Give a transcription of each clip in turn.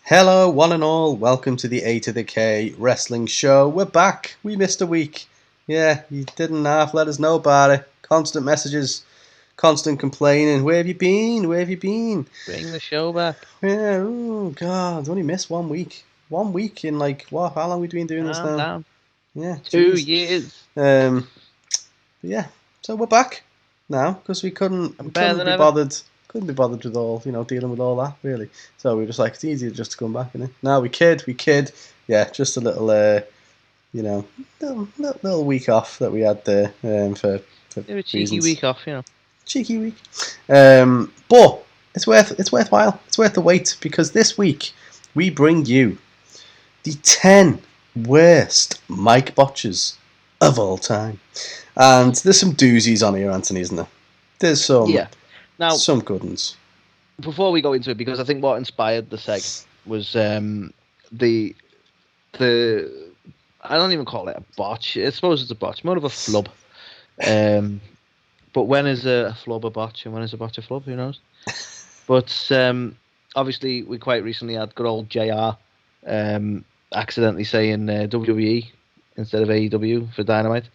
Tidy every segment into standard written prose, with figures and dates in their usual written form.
Hello, one and all. Welcome to the A2theK Wrestling Show. We're back. We missed a week. Yeah, you didn't let us know about it. Constant messages, constant complaining. Where have you been? Where have you been? Bring the show back. Yeah, oh God, only missed 1 week. 1 week in like, what? How long have we been doing this now? Down. Yeah, 2 geez. years. Yeah, so we're back now because we couldn't be bothered. Couldn't be bothered with all, dealing with all that really. So we were just like, it's easier just to come back, innit? Now we kid. Yeah, just a little, little week off that we had there for a cheeky reasons. week off, Cheeky week. But it's worthwhile. It's worth the wait because this week we bring you the 10 worst mic botches of all time. And there's some doozies on here, Anthony, isn't there? There's some good ones. Before we go into it, because I think what inspired the seg was the I don't even call it a botch. I suppose it's a botch, more of a flub. But when is a flub a botch and when is a botch a flub? Who knows? But obviously, we quite recently had good old JR accidentally saying WWE instead of AEW for Dynamite.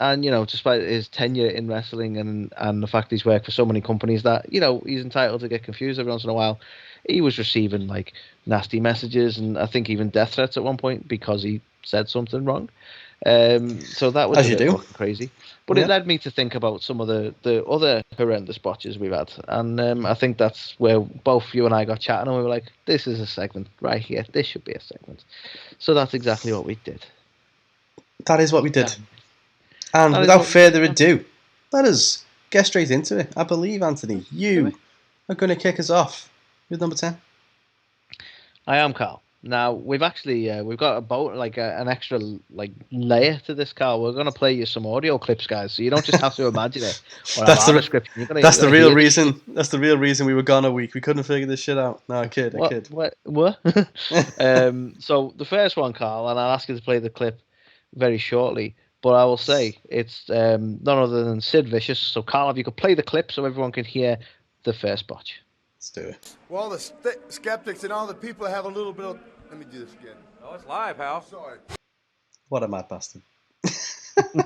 And despite his tenure in wrestling and the fact he's worked for so many companies that he's entitled to get confused every once in a while, he was receiving like nasty messages and I think even death threats at one point because he said something wrong. So that was fucking crazy. But it led me to think about some of the other horrendous botches we've had, and I think that's where both you and I got chatting, and we were like, "This is a segment right here. This should be a segment." So that's exactly what we did. That is what we did. And without further ado, let us get straight into it. I believe, Anthony, you are going to kick us off with number 10. I am, Carl. Now, we've actually we've got about like an extra layer to this, Carl. We're going to play you some audio clips, guys, so you don't just have to imagine it. That's the real reason. That's the real reason we were gone a week. We couldn't figure this shit out. No, I kid. What? So the first one, Carl, and I'll ask you to play the clip very shortly. But I will say it's none other than Sid Vicious. So, Carl, if you could play the clip so everyone can hear the first botch. Let's do it. Well, the skeptics and all the people have a little bit of... Let me do this again. Oh, it's live, Hal. Sorry. What a mad bastard. This is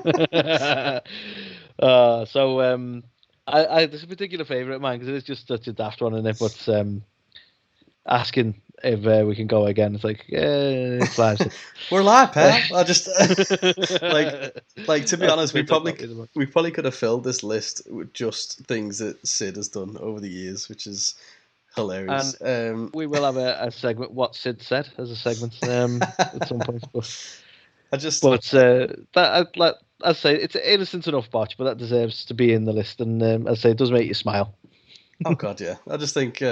a particular favourite of mine because it is just such a daft one, isn't it? But asking if we can go again, it's like, it's live. We're live, pal. I just like to be honest, we probably could have filled this list with just things that Sid has done over the years, which is hilarious. And we will have a segment, what Sid said, as a segment at some point. But I'd say it's an innocent enough botch, but that deserves to be in the list. And I'd say it does make you smile. Oh God, yeah. I just think.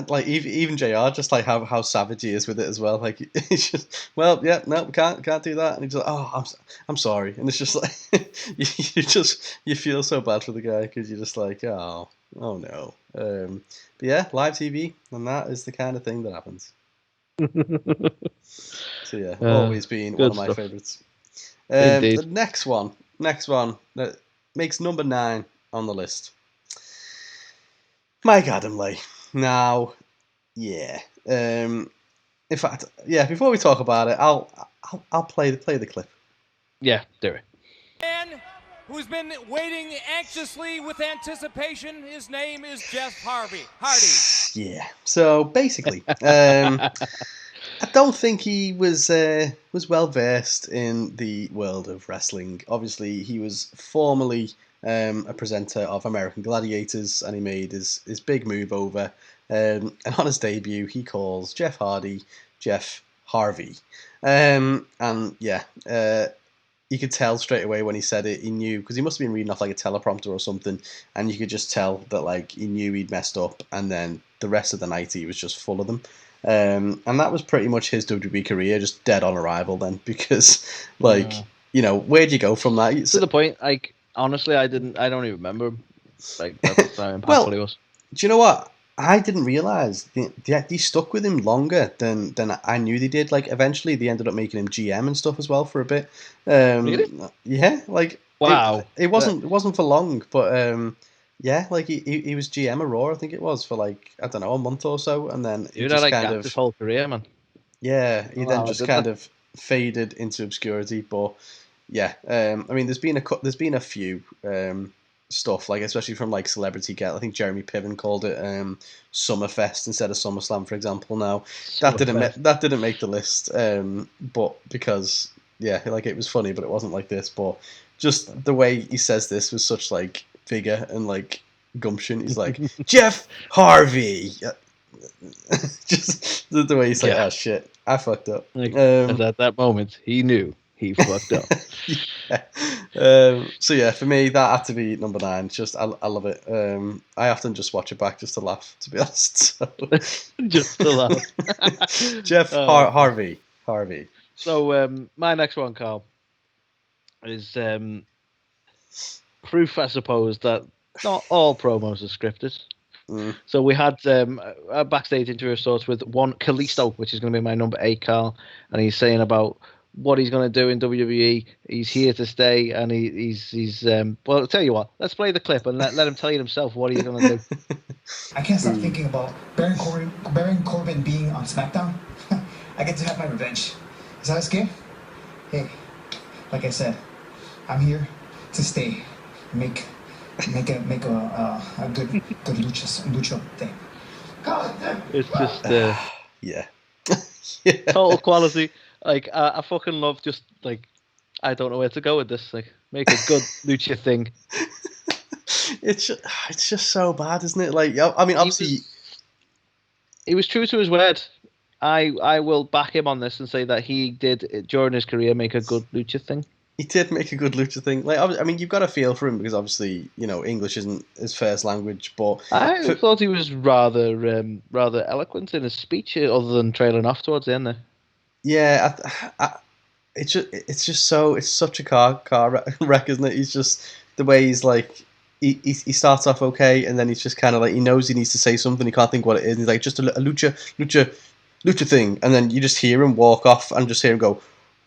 Like even JR, just like how savage he is with it as well. Like he's just, well, yeah, no, can't do that. And he's like, oh, I'm sorry. And it's just like you feel so bad for the guy because you're just like, oh no. But yeah, live TV, and that is the kind of thing that happens. So yeah, always been one of my favorites. The next one that makes number 9 on the list. Mike Adamle. Now, yeah. In fact, yeah. Before we talk about it, I'll play the clip. Yeah, do it. Man who's been waiting anxiously with anticipation. His name is Jeff Hardy. Yeah. So basically, I don't think he was well versed in the world of wrestling. Obviously, he was formerly a presenter of American Gladiators, and he made his big move over. And on his debut, he calls Jeff Hardy Jeff Harvey. And yeah, you could tell straight away when he said it, he knew, because he must have been reading off like a teleprompter or something, and you could just tell that like he knew he'd messed up, and then the rest of the night he was just full of them. And that was pretty much his WWE career, just dead on arrival then, because like, where'd you go from that? To the point, like, honestly, I don't even remember him. Like, that's how impactful he was. Do you know what? I didn't realise they stuck with him longer than I knew they did. Like, eventually they ended up making him GM and stuff as well for a bit. Really? Yeah, like, wow. It wasn't for long, but Yeah, like he was GM of Raw, I think it was, for like, I don't know, a month or so, and then he Dude, I just like kind that of, his whole career, man. yeah, he then Wow, I just did kind that. of faded into obscurity. But yeah, I mean, there's been a few stuff, like especially from like celebrity get. I think Jeremy Piven called it Summerfest instead of SummerSlam, for example. Now Summerfest. that didn't make the list, but because yeah, like it was funny, but it wasn't like this. But just the way he says this with such like vigor and like gumption, he's like Jeff Harvey. Just the way he's like, Yeah. oh shit, I fucked up. Like, at that moment, he knew he fucked up. Yeah. So yeah, for me, that had to be number 9. It's just I love it. I often just watch it back just to laugh, to be honest. So. Just to laugh. Jeff Harvey. So my next one, Carl, is proof, I suppose, that not all promos are scripted. So we had a backstage interview of sorts with one Kalisto, which is going to be my number 8, Carl, and he's saying about what he's going to do in WWE. He's here to stay, and he's well, I'll tell you what, let's play the clip and let him tell you himself what he's going to do. I can't stop thinking about Baron Corbin being on SmackDown. I get to have my revenge. Is that a scare? Hey, like I said, I'm here to stay. Make a good lucha thing. It's just yeah. total quality. Like I fucking love just like I don't know where to go with this. Like make a good lucha thing. It's just so bad, isn't it? Like I mean, obviously he was true to his word. I will back him on this and say that he did during his career make a good lucha thing. He did make a good lucha thing. Like, I mean, you've got a feel for him because obviously, you know, English isn't his first language. But I thought he was rather eloquent in his speech, other than trailing off towards the end there. Yeah, it's such a car wreck, isn't it? He's just the way he's like. He starts off okay, and then he's just kind of like he knows he needs to say something. He can't think what it is. And he's like just a lucha thing, and then you just hear him walk off and just hear him go,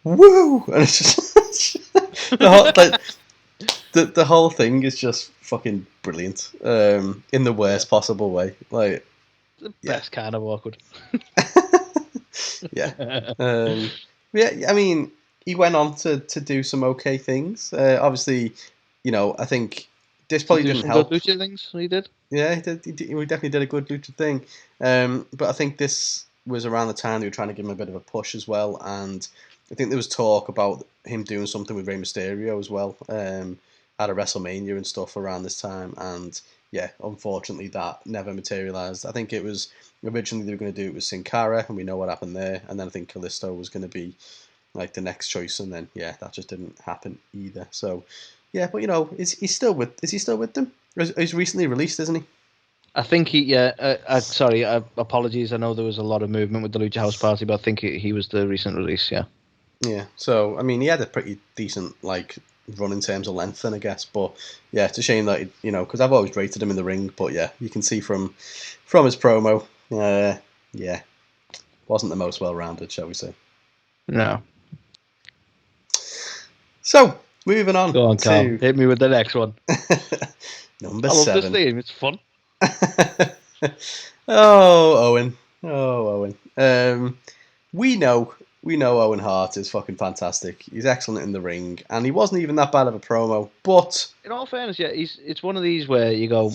"Woo!" And it's just the whole thing is just fucking brilliant in the worst possible way. Like the best kind of awkward. Yeah. Yeah. I mean, he went on to do some okay things. Obviously, you know, I think this probably didn't help. Good lucha things he did. Yeah, he definitely did a good lucha thing. But I think this was around the time they were trying to give him a bit of a push as well, and I think there was talk about him doing something with Rey Mysterio as well at a WrestleMania and stuff around this time. And yeah, unfortunately, that never materialized. I think it was originally they were going to do it with Sin Cara, and we know what happened there. And then I think Kalisto was going to be like the next choice, and then yeah, that just didn't happen either. So yeah, but you know, is he still with them? He's recently released, isn't he? I think he. Yeah. Sorry. Apologies. I know there was a lot of movement with the Lucha House Party, but I think he was the recent release. Yeah. Yeah. So I mean, he had a pretty decent like run in terms of length, then I guess. But yeah, it's a shame that you know, because I've always rated him in the ring. But yeah, you can see from his promo, yeah, wasn't the most well-rounded, shall we say? No. So moving on. Go on, Carl. Hit me with the next one. Number 7. I love this theme. It's fun. Owen. We know Owen Hart is fucking fantastic. He's excellent in the ring, and he wasn't even that bad of a promo. But in all fairness, yeah, it's one of these where you go.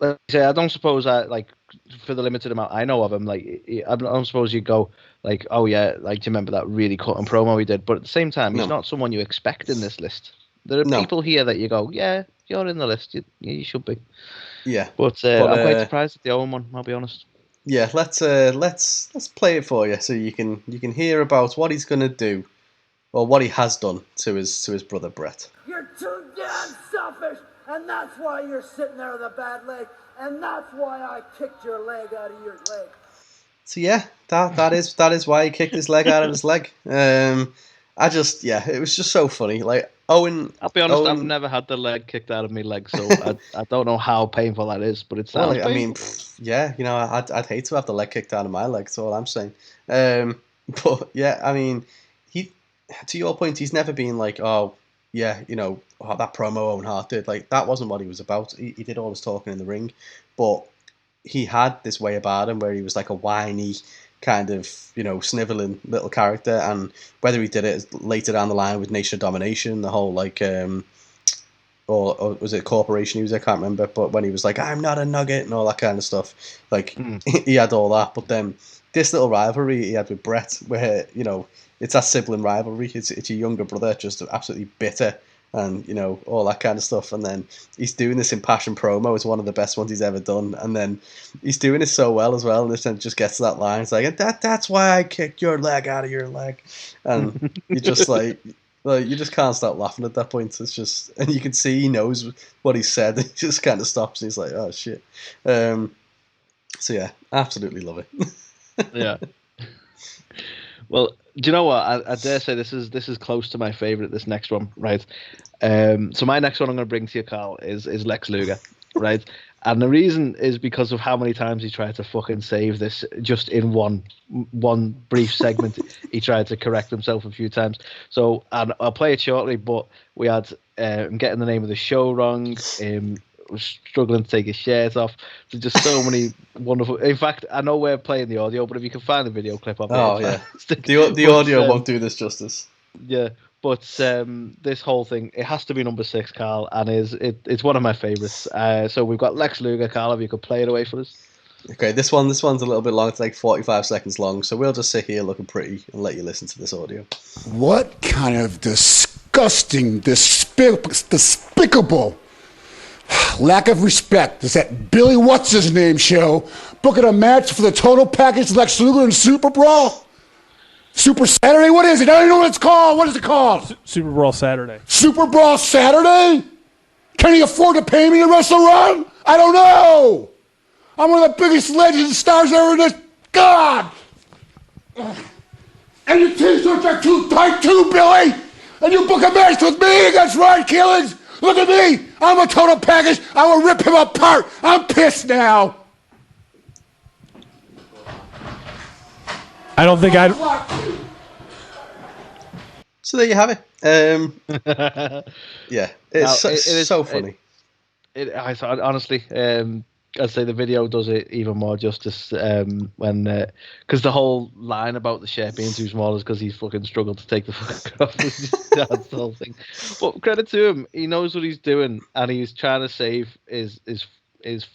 Let's say I don't suppose I like for the limited amount I know of him. Like I don't suppose you go like, oh yeah, like do you remember that really cut and promo he did? But at the same time, he's not someone you expect in this list. There are people here that you go, yeah, you're in the list. You should be. Yeah, but I'm quite surprised at the Owen one. I'll be honest. Yeah, let's play it for you so you can hear about what he's gonna do, or what he has done to his brother Brett. You're too damn selfish, and that's why you're sitting there with a bad leg, and that's why I kicked your leg out of your leg. So yeah, that is why he kicked his leg out of his leg. It was just so funny. Like Owen, I'll be honest, I've never had the leg kicked out of my leg, so I don't know how painful that is, but it sounds painful. I mean, yeah, you know, I'd hate to have the leg kicked out of my leg. That's all I'm saying. But yeah, I mean, to your point, he's never been like, oh, yeah, that promo Owen Hart did, like, that wasn't what he was about. He did all his talking in the ring, but he had this way about him where he was like a whiny kind of, sniveling little character. And whether he did it later down the line with Nation of Domination, the whole like, or was it Corporation he was, I can't remember, but when he was like, I'm not a nugget and all that kind of stuff, like, he had all that. But then this little rivalry he had with Brett, where, it's that sibling rivalry. It's your younger brother, just absolutely bitter, and all that kind of stuff. And then he's doing this impassioned promo. It's one of the best ones he's ever done. And then he's doing it so well as well. And then just gets to that line. It's like, that's why I kicked your leg out of your leg. And you just like you just can't stop laughing at that point. It's just, and you can see he knows what he said. He just kind of stops and he's like, oh shit. So yeah, absolutely love it. Yeah. Well, do you know what? I dare say this is close to my favorite. This next one, right? So my next one I'm going to bring to you, Carl, is Lex Luger, right? And the reason is because of how many times he tried to fucking save this just in one brief segment. He tried to correct himself a few times. So, and I'll play it shortly, but we had him getting the name of the show wrong. Was struggling to take his shirt off. There's just so many wonderful. In fact, I know we're playing the audio, but if you can find the video clip of it, the audio won't do this justice. Yeah, but this whole thing, it has to be number 6, Carl, and it's one of my favorites. So we've got Lex Luger, Carl. If you could play it away for us. Okay, this one's a little bit long. It's like 45 seconds long, so we'll just sit here looking pretty and let you listen to this audio. What kind of disgusting, despicable lack of respect is that Billy What's-His-Name show booking a match for the total package Lex Luger and Super Brawl? Super Saturday? What is it? I don't even know what it's called. What is it called? Super Brawl Saturday. Super Brawl Saturday? Can he afford to pay me to wrestle Ron? I don't know. I'm one of the biggest legends and stars ever in this. God! And your t-shirts are too tight too, Billy! And you book a match with me against Ron Killings? Look at me! I'm a total package! I will rip him apart! I'm pissed now! I don't think I'd... So there you have it. Yeah, it's so funny. I thought, honestly, I'd say the video does it even more justice when, because the whole line about the shirt being too small is because he's fucking struggled to take the fuck off. That's the whole thing. But credit to him, he knows what he's doing, and he's trying to save his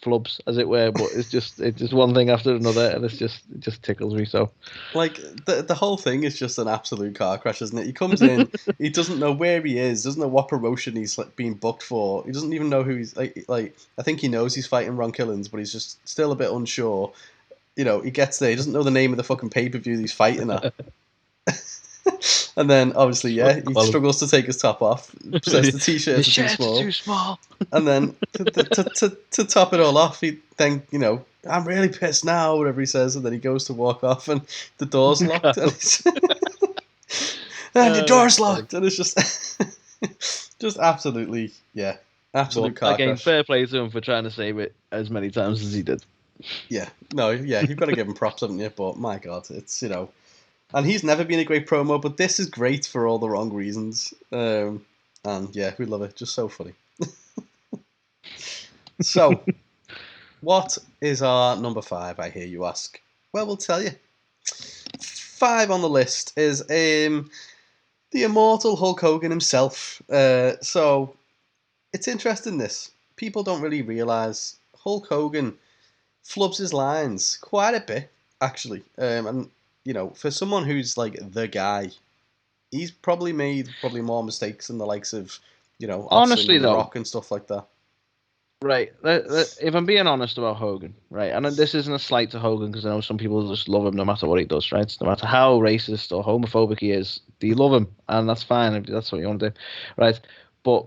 flubs, as it were. But it's just one thing after another, and it just tickles me so. Like the whole thing is just an absolute car crash, isn't it? He comes in, he doesn't know where he is, doesn't know what promotion he's like being booked for. He doesn't even know who he's like. I think he knows he's fighting Ron Killings, but he's just still a bit unsure. He gets there, he doesn't know the name of the fucking pay-per-view that he's fighting at. And then obviously, he struggles to take his top off. Says the t-shirt is too small. And then to top it all off, he then I'm really pissed now, whatever he says, and then he goes to walk off, and the door's locked, and your door's locked, and it's just absolutely, absolute car again, crash. Fair play to him for trying to save it as many times as he did. You've got to give him props, haven't you? But my God, it's and he's never been a great promo, but this is great for all the wrong reasons. And we love it. Just so funny. So, what is our number 5, I hear you ask? Well, we'll tell you. 5 on the list is the immortal Hulk Hogan himself. So, it's interesting this. People don't really realise Hulk Hogan flubs his lines quite a bit, actually. And for someone who's like the guy, he's probably made more mistakes than the likes of, honestly, The Rock and stuff like that. Right. If I'm being honest about Hogan, right, and this isn't a slight to Hogan because I know some people just love him no matter what he does, right? No matter how racist or homophobic he is, do you love him? And that's fine if that's what you want to do, right? But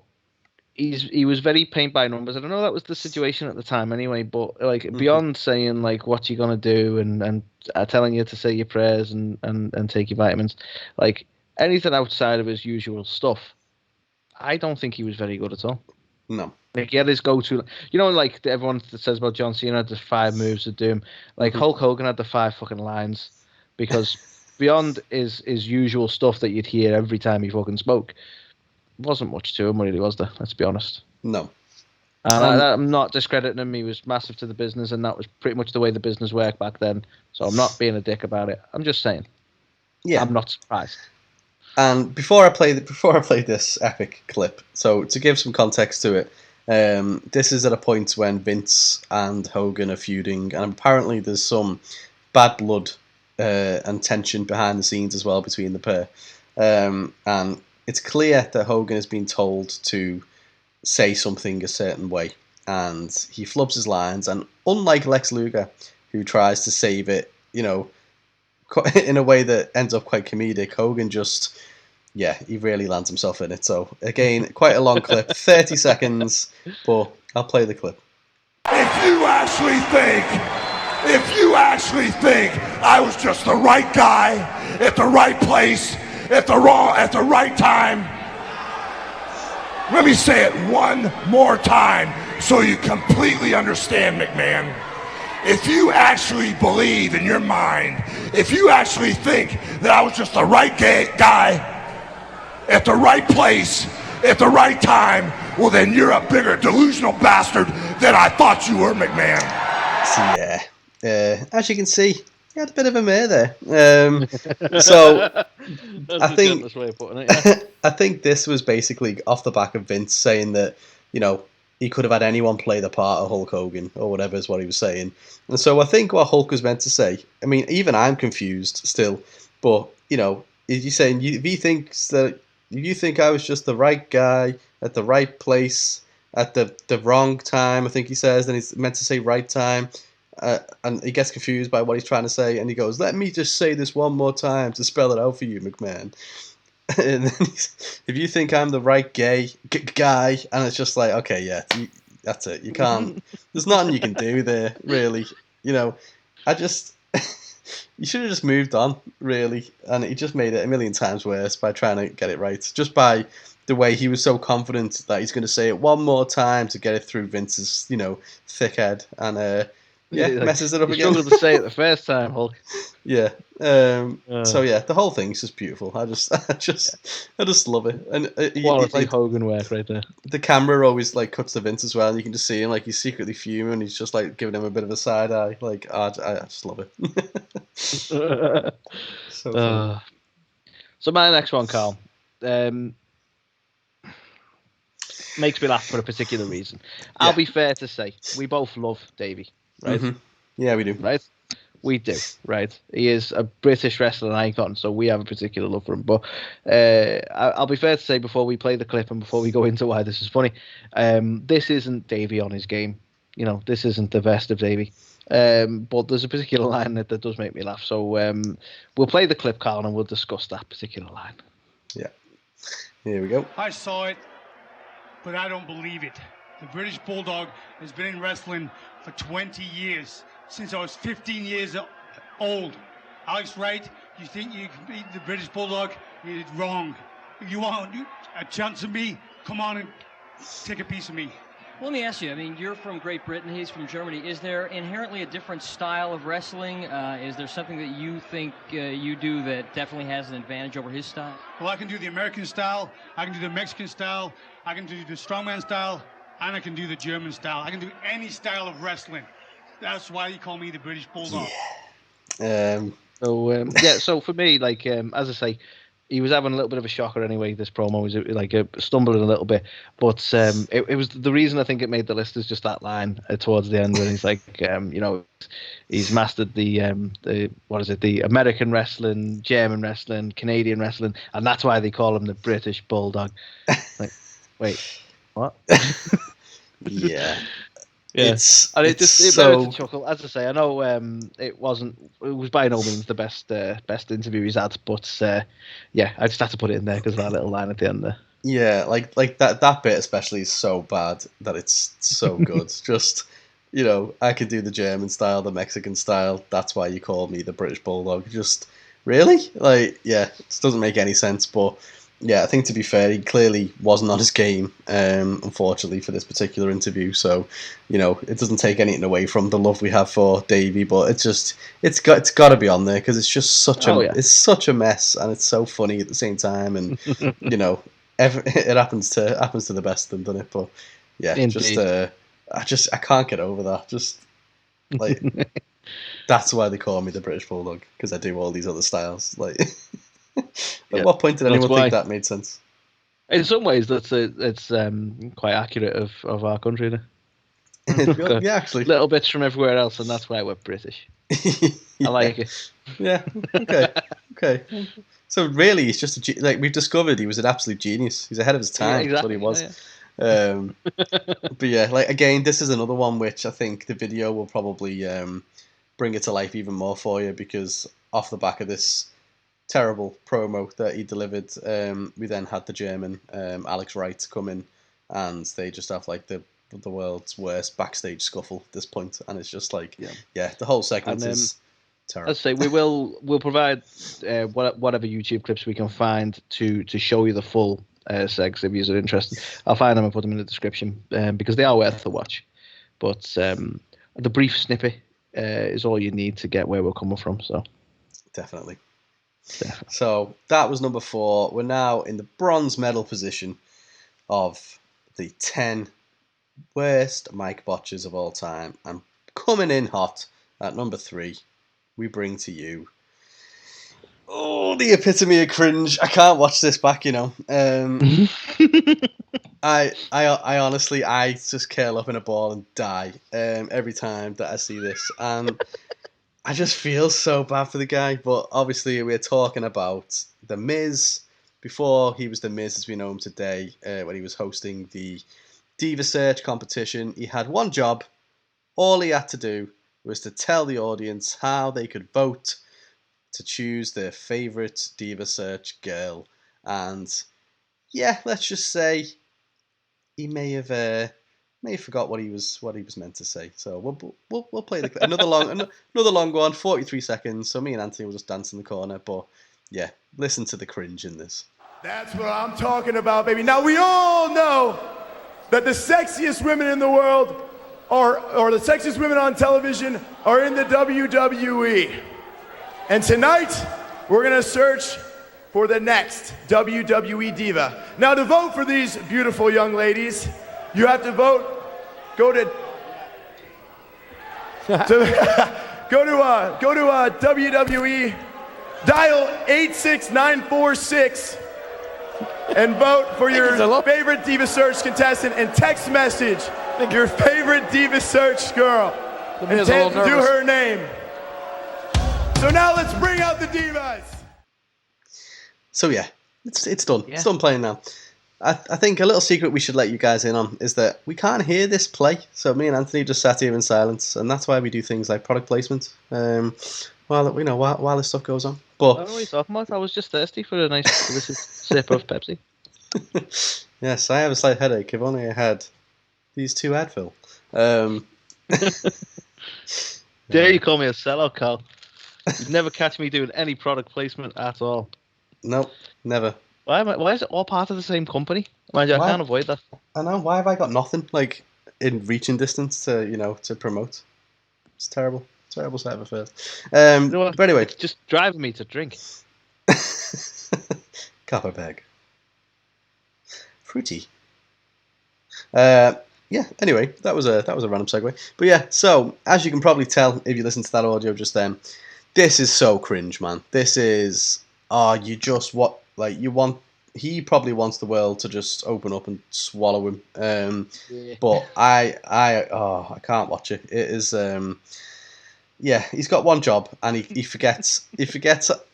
he was very paint by numbers. I don't know that was the situation at the time anyway, but like beyond saying like what you're gonna do and telling you to say your prayers and take your vitamins, like anything outside of his usual stuff, I don't think he was very good at all. No. Like he had his go-to, like everyone says about John Cena had the 5 moves of doom. Like Hulk Hogan had the 5 fucking lines, because beyond his usual stuff that you'd hear every time he fucking spoke, wasn't much to him, really, was there? Let's be honest. No. And I'm not discrediting him. He was massive to the business, and that was pretty much the way the business worked back then. So I'm not being a dick about it. I'm just saying. Yeah. I'm not surprised. And before I play this epic clip, so to give some context to it, this is at a point when Vince and Hogan are feuding, and apparently there's some bad blood and tension behind the scenes as well between the pair. And it's clear that Hogan has been told to say something a certain way, and he flubs his lines. And unlike Lex Luger, who tries to save it, in a way that ends up quite comedic, Hogan just, he really lands himself in it. So again, quite a long clip, 30 seconds, but I'll play the clip. If you actually think I was just the right guy at the right place at the right time, let me say it one more time so you completely understand, McMahon. If you actually believe in your mind, if you actually think that I was just the right guy at the right place at the right time, well then you're a bigger delusional bastard than I thought you were, McMahon. So as you can see, he had a bit of a mare there. So I think way of putting it, I think this was basically off the back of Vince saying that, he could have had anyone play the part of Hulk Hogan or whatever is what he was saying. And so I think what Hulk was meant to say, I mean, even I'm confused still, but, is he saying, if you think I was just the right guy at the right place at the wrong time, I think he says, then he's meant to say right time, and he gets confused by what he's trying to say, and he goes, let me just say this one more time to spell it out for you, McMahon. And then if you think I'm the right guy, and it's just like, okay, yeah, that's it. You can't. There's nothing you can do there, really. I just you should have just moved on, really, and he just made it a million times worse by trying to get it right, just by the way he was so confident that he's going to say it one more time to get it through Vince's, thick head, and messes it up again. Struggled to say it the first time, Hulk. Yeah. So yeah, the whole thing's just beautiful. I just love it. And quality Hogan work right there. The camera always cuts to Vince as well, and you can just see him he's secretly fuming. He's just giving him a bit of a side eye. I just love it. So my next one, Carl, makes me laugh for a particular reason. I'll be fair to say, we both love Davey, right? Mm-hmm. Yeah, we do. Right? We do, right? He is a British wrestling icon, so we have a particular love for him. But I'll be fair to say, before we play the clip and before we go into why this is funny, this isn't Davey on his game. This isn't the best of Davey. But there's a particular line that does make me laugh. So we'll play the clip, Carl, and we'll discuss that particular line. Yeah. Here we go. I saw it, but I don't believe it. The British Bulldog has been in wrestling for 20 years. Since I was 15 years old. Alex Wright, you think you can beat the British Bulldog? You're wrong. If you want a chance of me, come on and take a piece of me. Well, let me ask you, you're from Great Britain, he's from Germany. Is there inherently a different style of wrestling? Is there something that you think you do that definitely has an advantage over his style? Well, I can do the American style, I can do the Mexican style, I can do the strongman style, and I can do the German style. I can do any style of wrestling. That's why you call me the British Bulldog. Yeah. So for me, as I say, he was having a little bit of a shocker anyway. This promo was stumbling a little bit, but it was the reason I think it made the list is just that line towards the end when he's he's mastered the American wrestling, German wrestling, Canadian wrestling, and that's why they call him the British Bulldog. Wait, what? Yeah. Yeah, and it made me chuckle. As I say, I know it was by no means the best interview he's had, but I just had to put it in there because of that little line at the end there. Yeah, like that bit especially is so bad that it's so good. Just I could do the German style, the Mexican style. That's why you call me the British Bulldog. Just really, it doesn't make any sense, but. Yeah, I think to be fair, he clearly wasn't on his game, unfortunately, for this particular interview. So, it doesn't take anything away from the love we have for Davey, but it's got to be on there because it's just such a mess and it's so funny at the same time, and it happens to the best of them, doesn't it? But yeah, Indeed. I can't get over that. Just like that's why they call me the British Bulldog, because I do all these other styles. Like, at what point did anyone think that made sense? In some ways, it's quite accurate of our country. Yeah, actually, little bits from everywhere else, and that's why we're British. I like it. Yeah. Okay. So really, he's just like we've discovered. He was an absolute genius. He's ahead of his time. Yeah, That's what he was. Yeah. But yeah, like again, this is another one which I think the video will probably bring it to life even more for you, because off the back of this terrible promo that he delivered, we then had the German Alex Wright come in, and they just have like the world's worst backstage scuffle at this point, and it's just like the whole segment is terrible. Let's say we'll provide whatever YouTube clips we can find to show you the full segs if you're interested. I'll find them and put them in the description because they are worth the watch. But the brief snippet is all you need to get where we're coming from. So definitely. So that was number 4. We're now in the bronze medal position of the 10 worst mic botches of all time, and coming in hot at number 3, we bring to you the epitome of cringe. I can't watch this back, you know. I honestly, I just curl up in a ball and die every time that I see this, and I just feel so bad for the guy. But obviously, we're talking about The Miz before he was The Miz as we know him today. When he was hosting the Diva Search competition, he had one job. All he had to do was to tell the audience how they could vote to choose their favourite Diva Search girl. And yeah, let's just say he may have forgot what he was meant to say. So we'll play another long one, 43 seconds. So me and Anthony will just dance in the corner. But yeah, listen to the cringe in this. That's what I'm talking about, baby. Now we all know that the sexiest women in the world or the sexiest women on television are in the WWE. And tonight, we're gonna search for the next WWE diva. Now to vote for these beautiful young ladies, you have to vote, go to WWE, dial 86946 and vote for your favorite Diva Search contestant and text message your favorite Diva Search girl and do her name. So now let's bring out the divas. So yeah, it's done. Yeah. It's done playing now. I think a little secret we should let you guys in on is that we can't hear this play. So me and Anthony just sat here in silence, and that's why we do things like product placement. While this stuff goes on. But I don't know what you're talking about. I was just thirsty for a nice sip of Pepsi. Yes, I have a slight headache. If only I had these 2 Advil. Dare you call me a sellout, Carl? You'd never catch me doing any product placement at all. Nope, never. Why is it all part of the same company? Mind you, I can't avoid that. I know. Why have I got nothing like in reaching distance to promote? It's terrible. Terrible side of affairs. But anyway, it's just driving me to drink. Copper bag. Fruity. Yeah. Anyway, that was a random segue. But yeah, so as you can probably tell if you listen to that audio just then, this is so cringe, man. This is he probably wants the world to just open up and swallow him. But I can't watch it. It is he's got one job and he forgets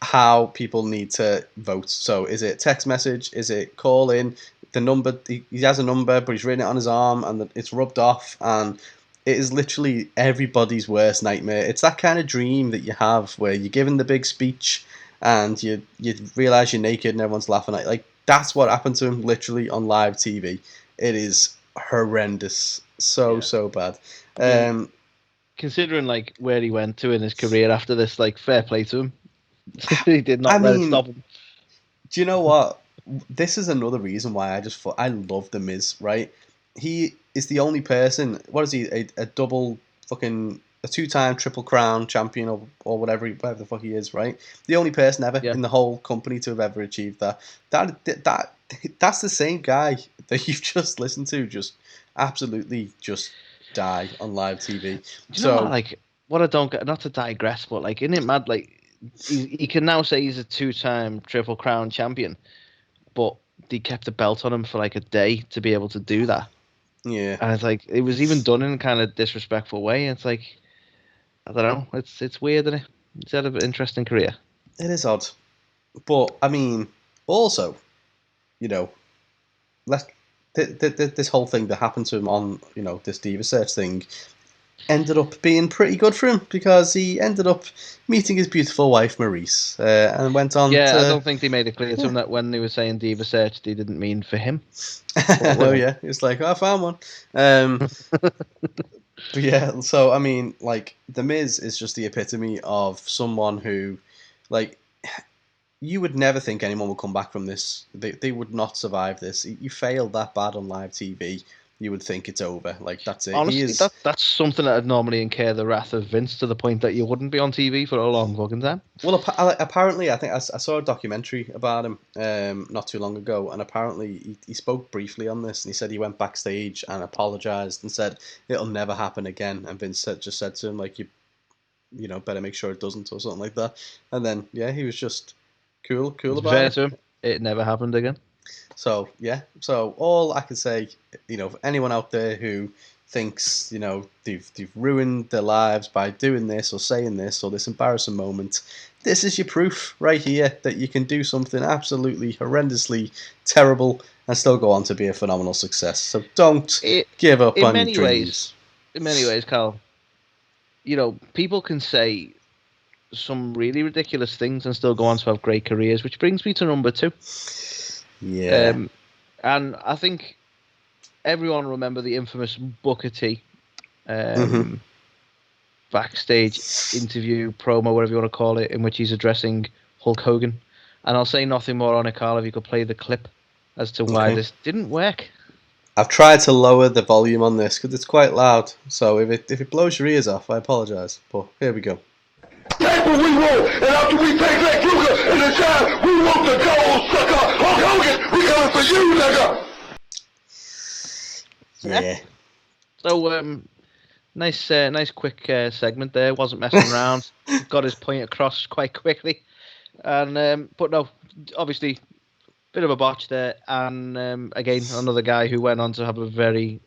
how people need to vote. So is it text message? Is it call in? The number, he has a number, but he's written it on his arm and it's rubbed off, and it is literally everybody's worst nightmare. It's that kind of dream that you have where you're giving the big speech and you realise you're naked and everyone's laughing at you. Like, that's what happened to him literally on live TV. It is horrendous. So bad. Considering like where he went to in his career after this, like, fair play to him. He did not let it stop him. Do you know what? This is another reason why I love The Miz, right? He is the only person, what is he, a double fucking a 2-time Triple Crown champion or whatever the fuck he is, right? The only person ever in the whole company to have ever achieved that. That's the same guy that you've just listened to just absolutely just die on live TV. Do you know what, like, what I don't get, not to digress, but like, isn't it mad? Like, he can now say he's a 2-time Triple Crown champion, but they kept a belt on him for like a day to be able to do that. Yeah. And it's like, it was even done in kind of disrespectful way. It's like, I don't know. It's weird, isn't it? He's had an interesting career. It is odd. But, I mean, also, you know, this whole thing that happened to him on, you know, this Diva Search thing ended up being pretty good for him because he ended up meeting his beautiful wife, Maurice, and went on I don't think they made it clear to him that when they were saying Diva Search, they didn't mean for him. Oh, yeah. It's like, I found one. But yeah, so, I mean, like, The Miz is just the epitome of someone who, like, you would never think anyone would come back from this. They would not survive this. You failed that bad on live TV, you would think it's over. Like, that's it. Honestly, that's something that would normally incur the wrath of Vince to the point that you wouldn't be on TV for a long fucking time. Well, apparently, I think I saw a documentary about him not too long ago, and apparently he spoke briefly on this, and he said he went backstage and apologized and said it'll never happen again. And Vince just said to him, like, you know, better make sure it doesn't, or something like that. And then, yeah, he was just cool about fair it. To him, it never happened again. So, yeah. So, all I can say, you know, for anyone out there who thinks, you know, they've ruined their lives by doing this or saying this or this embarrassing moment, this is your proof right here that you can do something absolutely horrendously terrible and still go on to be a phenomenal success. So don't give up on your dreams. In many ways, Carl, you know, people can say some really ridiculous things and still go on to have great careers, which brings me to number 2. Yeah. And I think everyone remember the infamous Booker T backstage interview, promo, whatever you want to call it, in which he's addressing Hulk Hogan. And I'll say nothing more on it, Carl, if you could play the clip as to why this didn't work. I've tried to lower the volume on this because it's quite loud. So if it blows your ears off, I apologise. But here we go. Paper we roll, and after we take that Luger in the time, we want the gold, sucker. Hulk Hogan, we coming for you, nigga. Yeah. So, nice quick segment there. Wasn't messing around. Got his point across quite quickly. And but no, obviously, bit of a botch there. And again, another guy who went on to have a very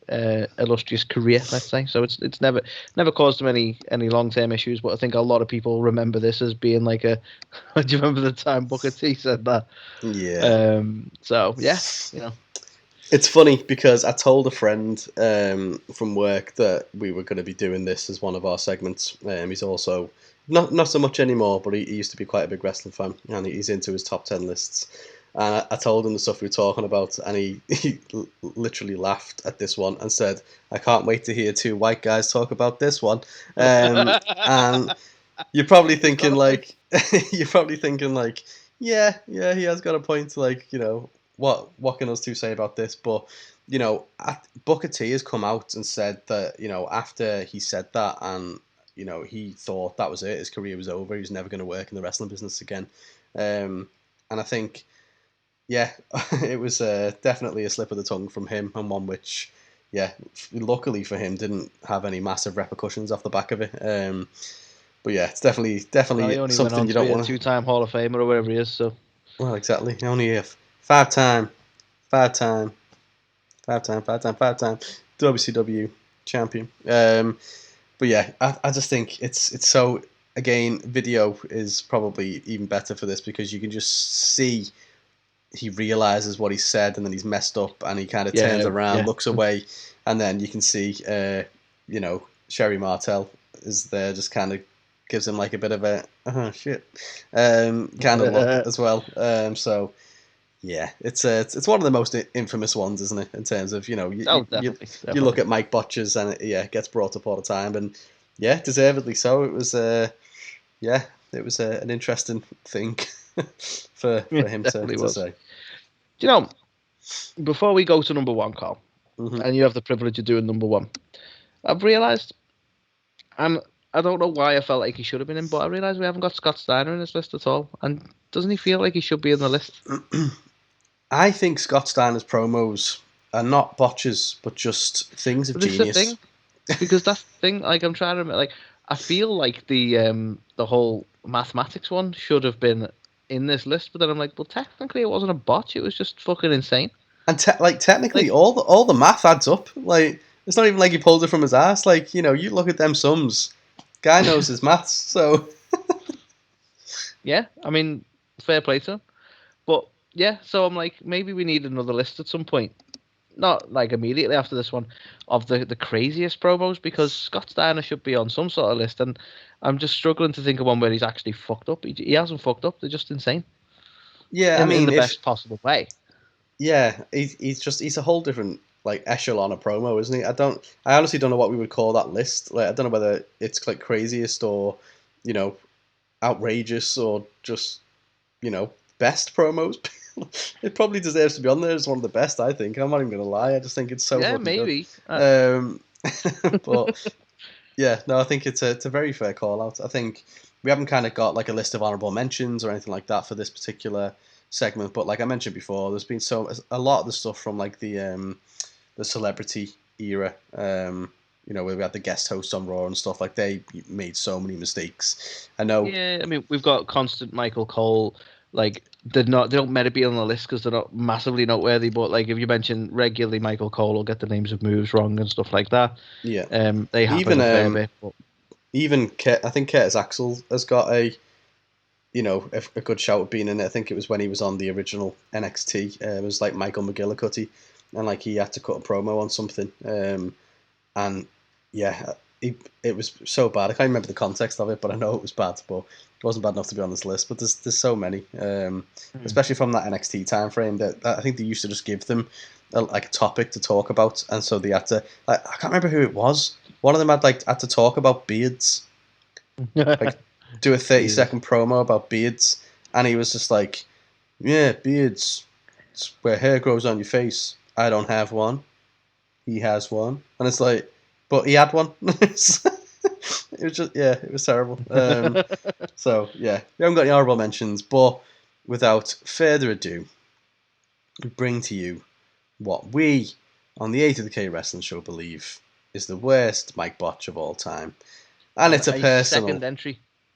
illustrious career, let's say. So it's never caused him any long-term issues. But I think a lot of people remember this as being like a. Do you remember the time Booker T said that? Yeah. So yeah, you know. It's funny because I told a friend from work that we were going to be doing this as one of our segments. He's also not so much anymore, but he used to be quite a big wrestling fan, and he's into his top 10 lists. And I told him the stuff we were talking about, and he literally laughed at this one and said, "I can't wait to hear 2 white guys talk about this one." And you're probably thinking like, yeah, he has got a point. Like, you know. What can us 2 say about this? But, you know, Booker T has come out and said that, you know, after he said that and, you know, he thought that was it, his career was over, he was never going to work in the wrestling business again. And I think, yeah, it was definitely a slip of the tongue from him, and one which, yeah, luckily for him, didn't have any massive repercussions off the back of it. But yeah, it's definitely something you don't want to... 2-time Hall of Famer or whatever he is, so... Well, exactly. Only if... 5-time WCW champion. But yeah, I just think it's so, again, video is probably even better for this because you can just see he realizes what he said and then he's messed up and he kind of turns around, looks away, and then you can see, you know, Sherry Martel is there, just kind of gives him like a bit of a shit kind of look as well. So. Yeah, it's one of the most infamous ones, isn't it? In terms of, you know, you look at Mike Botches and it gets brought up all the time, and yeah, deservedly so. It was an interesting thing for him to say. Do you know, before we go to number 1, Carl, and you have the privilege of doing number 1, I've realised I'm I don't know why I felt like he should have been in, but I realise we haven't got Scott Steiner in this list at all. And doesn't he feel like he should be in the list? I think Scott Steiner's promos are not botches, but just things of genius. This is the thing, because that's the thing. Like, I'm trying to remember. Like, I feel like the whole mathematics one should have been in this list, but then I'm like, well, technically it wasn't a botch. It was just fucking insane. And technically, all the math adds up. Like, it's not even like he pulled it from his ass. Like, you look at them sums. Guy knows his maths, so. Yeah, I mean, fair play to him. But yeah, so I'm like, maybe we need another list at some point. Not like immediately after this one, of the craziest promos, because Scott Steiner should be on some sort of list, and I'm just struggling to think of one where he's actually fucked up. He hasn't fucked up. They're just insane. Yeah, in the best possible way. Yeah, he's a whole different like echelon of promo, isn't he? I honestly don't know what we would call that list. Like, I don't know whether it's like craziest or, outrageous or just, best promos. It probably deserves to be on there as one of the best, I think. I'm not even gonna lie. I just think it's so fucking maybe. Good. But yeah, no, I think it's a very fair call out. I think we haven't kind of got like a list of honorable mentions or anything like that for this particular segment, but like I mentioned before, there's been a lot of the stuff from like the celebrity era, where we had the guest hosts on Raw and stuff. Like, they made so many mistakes. I know. Yeah, I mean, we've got constant Michael Cole. Like, they don't meant to be on the list because they're not massively noteworthy. But like, if you mention regularly Michael Cole, will get the names of moves wrong and stuff like that. Yeah. They happen even a fair bit. But... Even I think Curtis Axel has got a good shout at being in it. I think it was when he was on the original NXT. It was like Michael McGillicuddy, and like he had to cut a promo on something. And yeah, it was so bad. I can't remember the context of it, but I know it was bad. But it wasn't bad enough to be on this list. But there's so many, especially from that NXT time frame, that I think they used to just give them a topic to talk about, and so they had to. I can't remember who it was. One of them had to talk about beards. Like, do a 30-second promo about beards, and he was just like, yeah, beards, it's where hair grows on your face. I don't have one. He has one. And it's like, but he had one. It was just, yeah, it was terrible. So, yeah, we haven't got any honorable mentions, but without further ado, we bring to you what we, on the A2theK Wrestling Show, believe is the worst Mike Botch of all time. And it's a personal...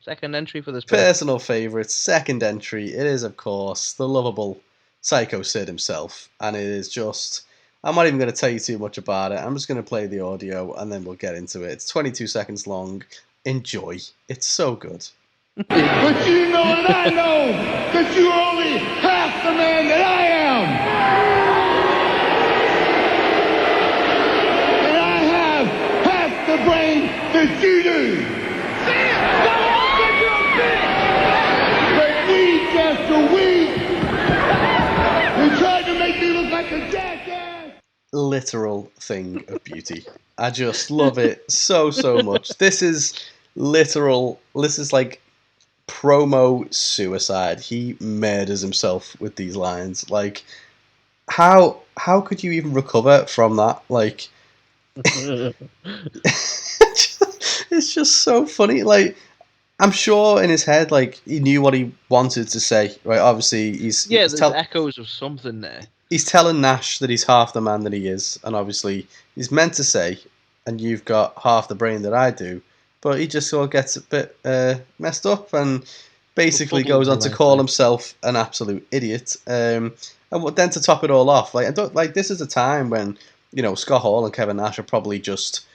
Second entry for this personal favourite, second entry. It is, of course, the lovable Psycho Sid himself. And it is just... I'm not even going to tell you too much about it. I'm just going to play the audio and then we'll get into it. It's 22 seconds long. Enjoy. It's so good. But you know and I know that you're only half the man that I am. And I have half the brain that you do. But we just a weak. They tried to make me look like a jackass. Literal thing of beauty. I just love it so much. This is literal. This is like promo suicide. He murders himself with these lines. Like, how could you even recover from that? Like, it's just so funny. Like, I'm sure in his head, like, he knew what he wanted to say. Right? Obviously, there's echoes of something there. He's telling Nash that he's half the man that he is, and obviously he's meant to say, and you've got half the brain that I do, but he just sort of gets a bit messed up and basically goes on to call himself an absolute idiot. And then to top it all off, this is a time when, Scott Hall and Kevin Nash are probably just,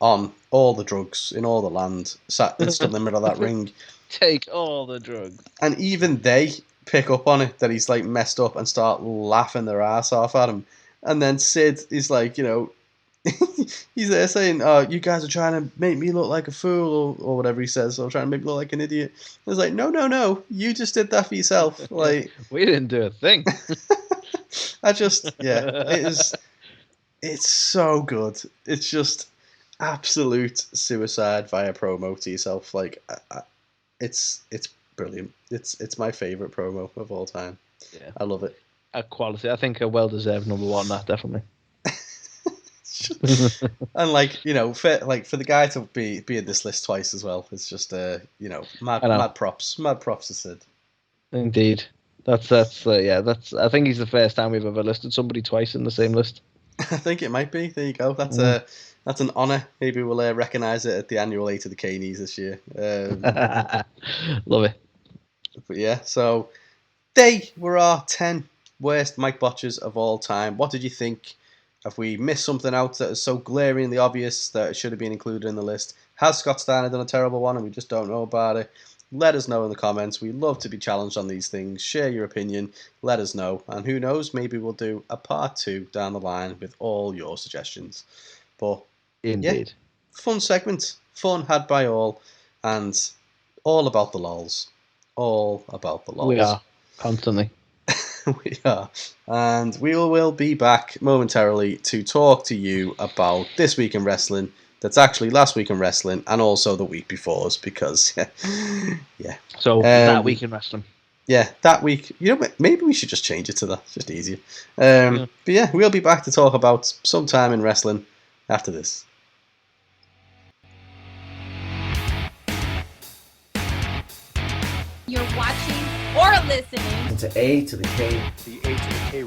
on all the drugs in all the land, sat in the middle of that ring. Take all the drugs. And even they pick up on it, that he's like messed up, and start laughing their ass off at him. And then Sid is like, he's there saying, oh, you guys are trying to make me look like a fool, or whatever he says, or trying to make me look like an idiot. It's like, no, you just did that for yourself. Like, we didn't do a thing. It's so good. It's just absolute suicide via promo to yourself. Like, it's brilliant. It's my favourite promo of all time. Yeah, I love it. A quality. I think a well-deserved number one. That definitely. It's And like, you know, for the guy to be in this list twice as well, it's just you know, mad props to Sid. Indeed, that's I think he's the first time we've ever listed somebody twice in the same list. I think it might be. There you go. That's an honour. Maybe we'll recognise it at the annual A2theK knees this year. Love it. But yeah, so they were our 10 worst mic botches of all time. What did you think? Have we missed something out that is so glaringly obvious that it should have been included in the list? Has Scott Steiner done a terrible one and we just don't know about it? Let us know in the comments. We love to be challenged on these things. Share your opinion. Let us know. And who knows, maybe we'll do a part 2 down the line with all your suggestions. But indeed, yeah, fun segment. Fun had by all. And all about the lols. All about the lols. We are. Constantly. We are. And we will be back momentarily to talk to you about this week in wrestling. That's actually last week in wrestling and also the week before us because, yeah. So that week in wrestling. Yeah, that week. You know, maybe we should just change it to that. It's just easier. But yeah, we'll be back to talk about some time in wrestling after this. You're watching or listening to A to the K. The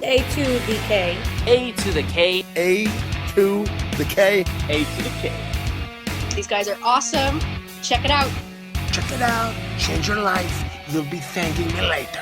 A2theK. A2theK. A2theK. A2theK. These guys are awesome. Check it out. Check it out. Change your life. You'll be thanking me later.